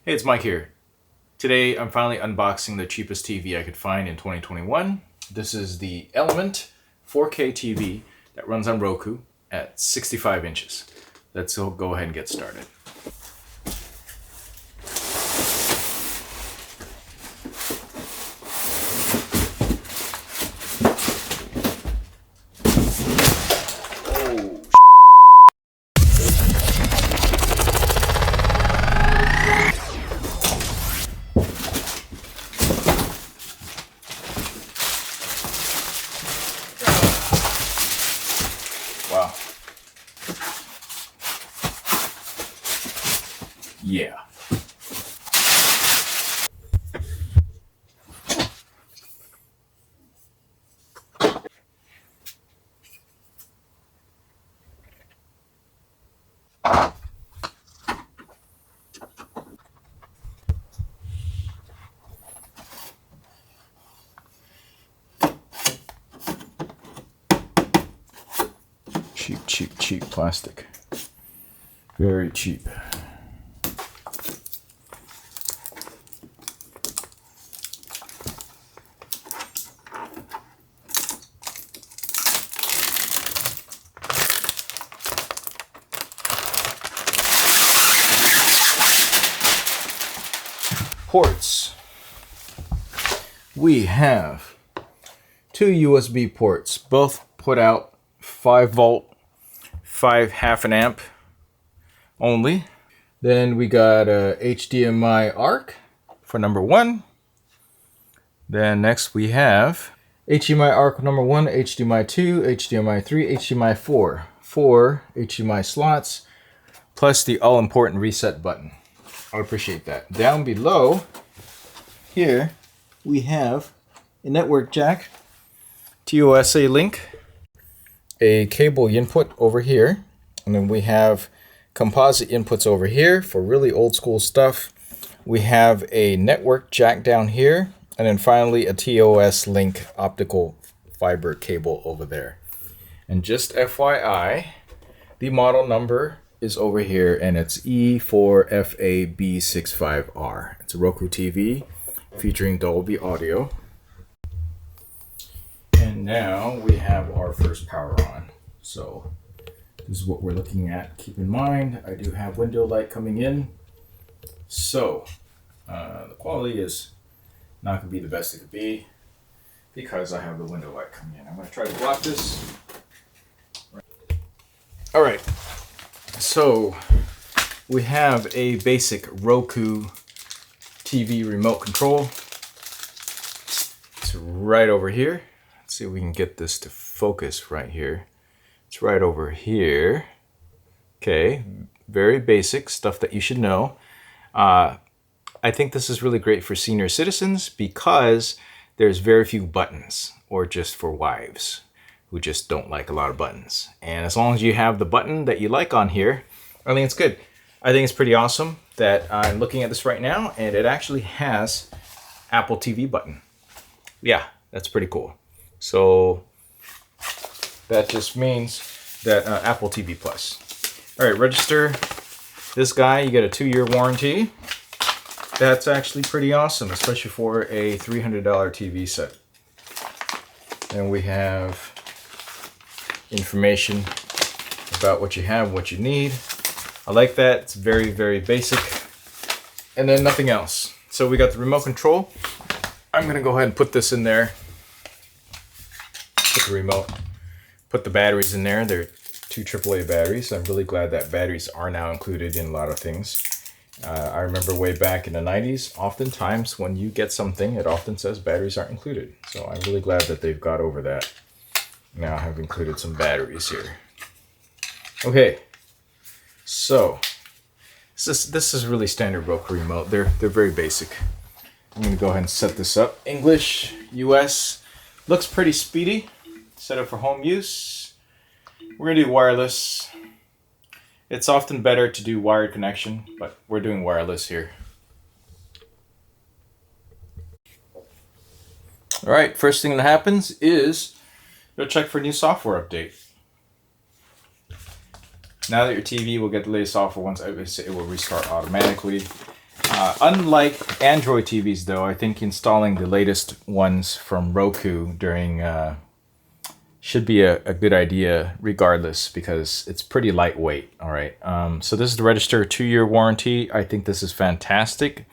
Hey, it's Mike here. Today I'm finally unboxing the cheapest TV I could find in 2021. This is the Element 4K TV that runs on Roku at 65 inches. Let's go ahead and get started. Wow. Yeah. Cheap plastic. Very cheap. Ports. We have two USB ports, both put out 5 volt, 5 half an amp only. Then we got a HDMI ARC for number 1. Then next we have HDMI ARC number 1, HDMI 2, HDMI 3, HDMI 4. 4 HDMI slots, plus the all-important reset button. I appreciate that. Down below here we have a network jack, TOSA link, a cable input over here, and then we have composite inputs over here for really old school stuff. We have a network jack down here, and then finally a TOS link optical fiber cable over there. And just FYI, the model number is over here, and it's E4FAB65R. It's a Roku TV featuring Dolby Audio. And now we have our first power on. So this is what we're looking at. Keep in mind, I do have window light coming in. So the quality is not going to be the best it could be because I have the window light coming in. I'm going to try to block this. All right. So we have a basic Roku TV remote control. It's right over here. Let's see if we can get this to focus right here. It's right over here. Okay, very basic stuff that you should know. I think this is really great for senior citizens because there's very few buttons, or just for wives who just don't like a lot of buttons. And as long as you have the button that you like on here, I think it's good. I think it's pretty awesome that I'm looking at this right now and it actually has Apple TV button. Yeah, that's pretty cool. So that just means that Apple TV Plus. All right, register this guy. You get a 2-year warranty. That's actually pretty awesome, especially for a $300 TV set. And we have information about what you have, what you need. I like that. It's very, very basic. And then nothing else. So we got the remote control. I'm going to go ahead and put this in there. Put the remote. Put the batteries in there. They're 2 AAA batteries. I'm really glad that batteries are now included in a lot of things. I remember way back in the 90s, oftentimes when you get something, it often says batteries aren't included. So I'm really glad that they've got over that. Now I've included some batteries here. Okay, so this is really standard Roku remote. They're very basic. I'm going to go ahead and set this up. English, US, looks pretty speedy. Set up for home use. We're going to do wireless. It's often better to do wired connection, but we're doing wireless here. All right, first thing that happens is you'll check for new software update. Now that your TV will get the latest software once it will restart automatically. Unlike Android TVs, though, I think installing the latest ones from Roku during should be a good idea regardless, because it's pretty lightweight. All right. So this is the register 2-year warranty. I think this is fantastic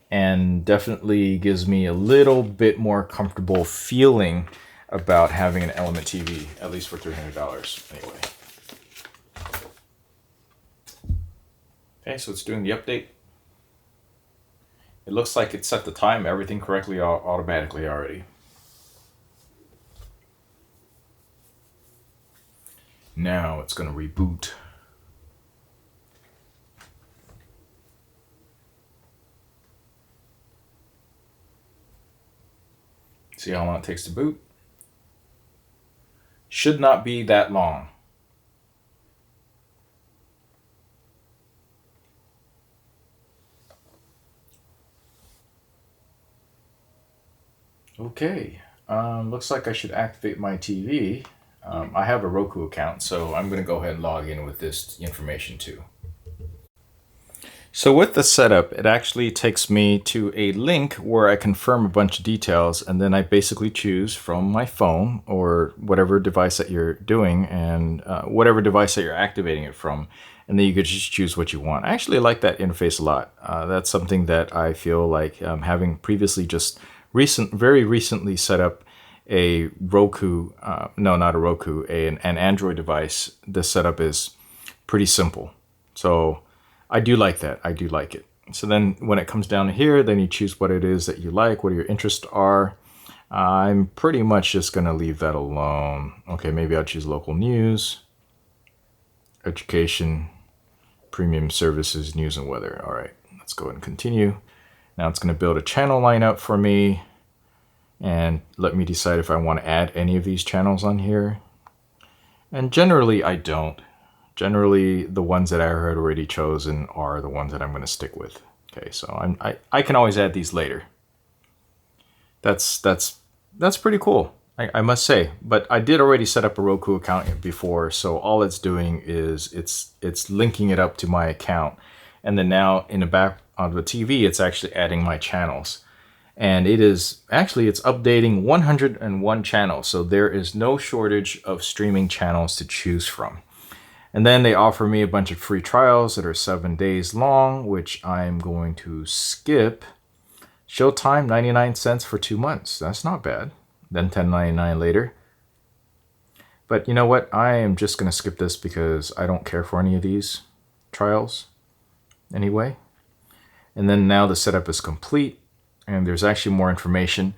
and definitely gives me a little bit more comfortable feeling about having an Element TV, at least for $300 anyway. Okay, so it's doing the update. It looks like it set the time, everything correctly automatically already. Now it's going to reboot. See how long it takes to boot? Should not be that long. Okay, looks like I should activate my TV. I have a Roku account, so I'm going to go ahead and log in with this information too. So with the setup, it actually takes me to a link where I confirm a bunch of details, and then I basically choose from my phone or whatever device that you're doing, and whatever device that you're activating it from, and then you could just choose what you want. I actually like that interface a lot. That's something that I feel like having previously just very recently set up a Roku, no, not a Roku, an Android device. The setup is pretty simple. So I do like that. I do like it. So then when it comes down to here, then you choose what it is that you like, what your interests are. I'm pretty much just going to leave that alone. Okay, maybe I'll choose local news, education, premium services, news and weather. All right, let's go ahead and continue. Now it's going to build a channel lineup for me and let me decide if I want to add any of these channels on here. And generally I don't. Generally, the ones that I had already chosen are the ones that I'm going to stick with. Okay, so I can always add these later. That's pretty cool, I must say. But I did already set up a Roku account before, so all it's doing is it's linking it up to my account, and then now in the back of the TV, it's actually adding my channels. And it's updating 101 channels, so there is no shortage of streaming channels to choose from. And then they offer me a bunch of free trials that are 7 days long, which I'm going to skip. Showtime, 99 cents for 2 months. That's not bad. Then $10.99 later. But you know what? I am just going to skip this because I don't care for any of these trials anyway. And then now the setup is complete. And there's actually more information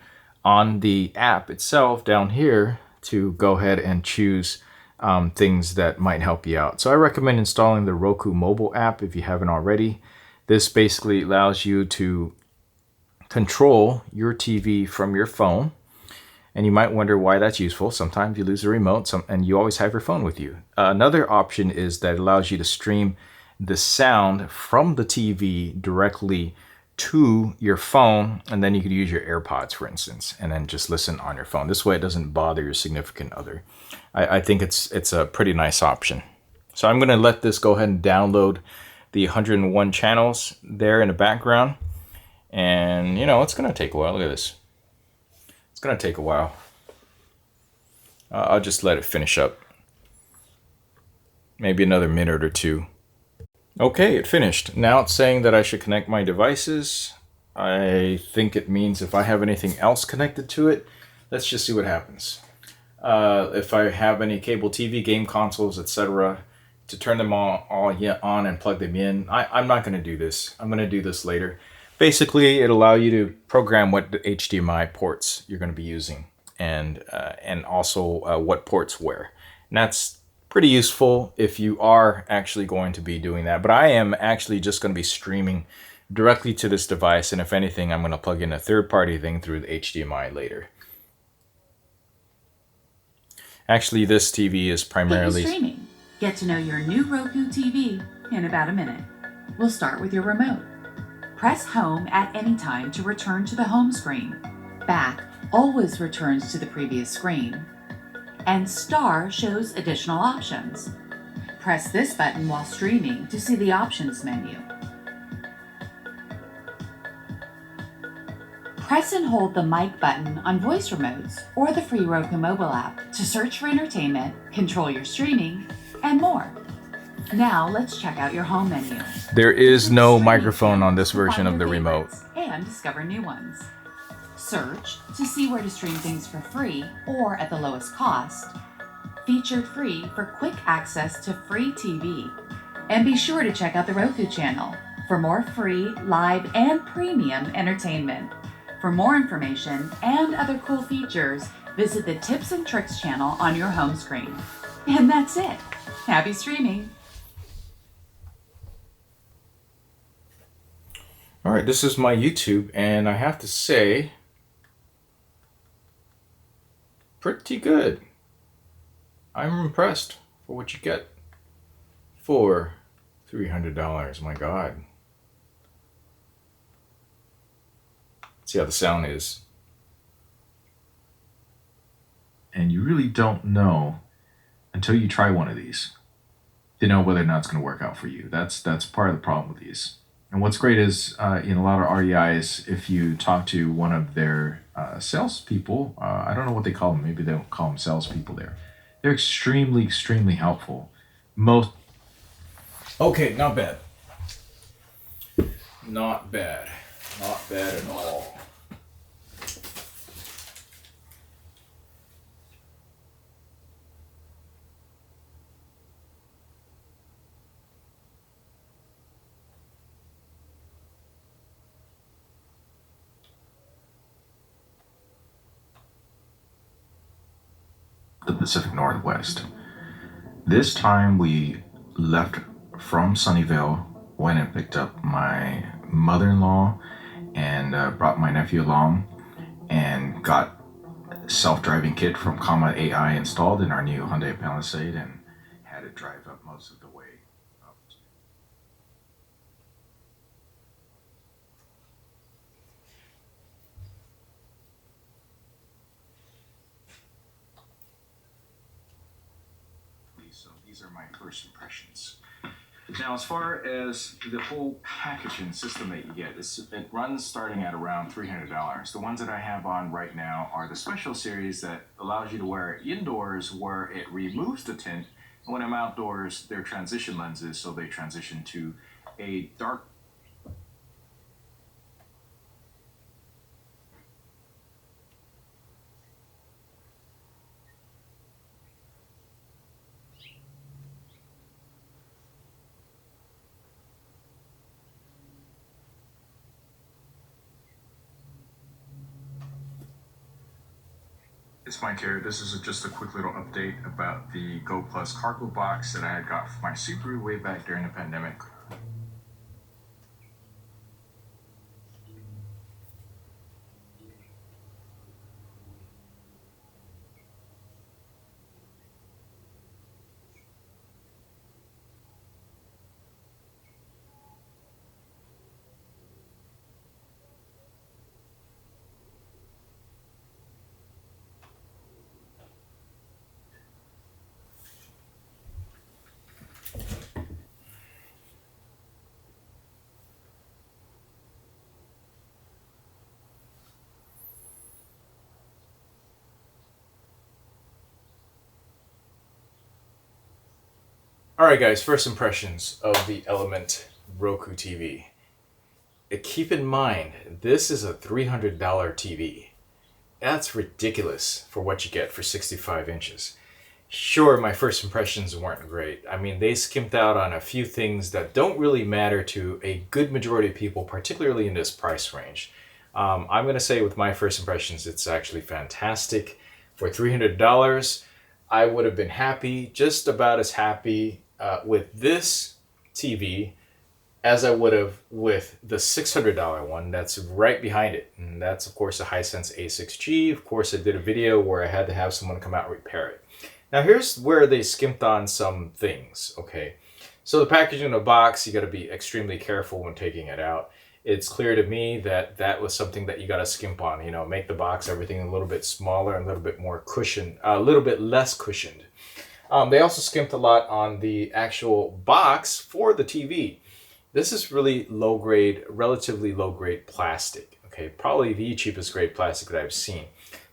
on the app itself down here to go ahead and choose things that might help you out. So I recommend installing the Roku mobile app if you haven't already. This basically allows you to control your TV from your phone. And you might wonder why that's useful. Sometimes you lose the remote and you always have your phone with you. Another option is that it allows you to stream the sound from the TV directly to your phone, and then you could use your AirPods, for instance, and then just listen on your phone. This way it doesn't bother your significant other. I think it's a pretty nice option. So I'm going to let this go ahead and download the 101 channels there in the background. And, you know, it's going to take a while. Look at this. It's going to take a while. I'll just let it finish up. Maybe another minute or two. Okay, it finished. Now it's saying that I should connect my devices. I think it means if I have anything else connected to it. Let's just see what happens. If I have any cable TV, game consoles, etc., to turn them all on and plug them in. I'm not going to do this. I'm going to do this later. Basically, it'll allow you to program what HDMI ports you're going to be using, and also what ports where. And that's pretty useful if you are actually going to be doing that. But I am actually just going to be streaming directly to this device, and if anything, I'm going to plug in a third-party thing through the HDMI later. Actually, this TV is primarily streaming. Get to know your new Roku TV in about a minute. We'll start with your remote. Press home at any time to return to the home screen. Back always returns to the previous screen. And star shows additional options. Press this button while streaming to see the options menu. Press and hold the mic button on voice remotes or the free Roku mobile app to search for entertainment, control your streaming, and more. Now let's check out your home menu. There is no microphone on this version of the remote. And discover new ones. Search to see where to stream things for free or at the lowest cost. Featured free for quick access to free TV. And be sure to check out the Roku channel for more free, live, and premium entertainment. For more information and other cool features, visit the Tips and Tricks channel on your home screen. And that's it. Happy streaming! All right, this is my YouTube, and I have to say, pretty good. I'm impressed for what you get for $300. My God. Let's see how the sound is. And you really don't know until you try one of these to know whether or not it's going to work out for you. That's part of the problem with these. And what's great is in a lot of REIs, if you talk to one of their salespeople, I don't know what they call them. Maybe they don't call them salespeople there. They're extremely, extremely helpful. Okay, not bad. Not bad. Not bad at all. The Pacific Northwest. This time we left from Sunnyvale, went and picked up my mother-in-law and brought my nephew along and got a self-driving kit from Comma AI installed in our new Hyundai Palisade and had it drive up most of the way up. So these are my first impressions. Now, as far as the whole packaging system that you get, it runs starting at around $300. The ones that I have on right now are the special series that allows you to wear it indoors, where it removes the tint. And when I'm outdoors, they're transition lenses, so they transition to a dark. It's Mike here. This is just a quick little update about the Go Plus cargo box that I had got for my Subaru way back during the pandemic. Alright guys, first impressions of the Element Roku TV. Keep in mind, this is a $300 TV. That's ridiculous for what you get for 65 inches. Sure, my first impressions weren't great. I mean, they skimped out on a few things that don't really matter to a good majority of people, particularly in this price range. I'm going to say with my first impressions, it's actually fantastic. For $300, I would have been happy, just about as happy with this TV as I would have with the $600 one that's right behind it. And that's, of course, a Hisense A6G. Of course, I did a video where I had to have someone come out and repair it. Now, here's where they skimped on some things, okay? So the packaging in the box, you got to be extremely careful when taking it out. It's clear to me that that was something that you got to skimp on, you know, make the box, everything a little bit smaller, and a little bit more cushioned, a little bit less cushioned. They also skimped a lot on the actual box for the TV. This is really low grade, relatively low grade plastic. Okay. okay? Probably the cheapest grade plastic that I've seen.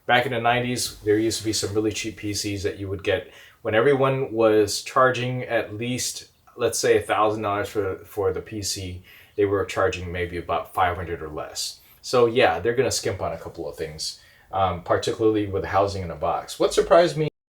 Back in the 90s, there used to be some really cheap PCs that you would get when everyone was charging at least, let's say, $1,000 for the PC. They were charging maybe about 500 or less. So yeah, they're gonna skimp on a couple of things, particularly with housing in a box. What surprised me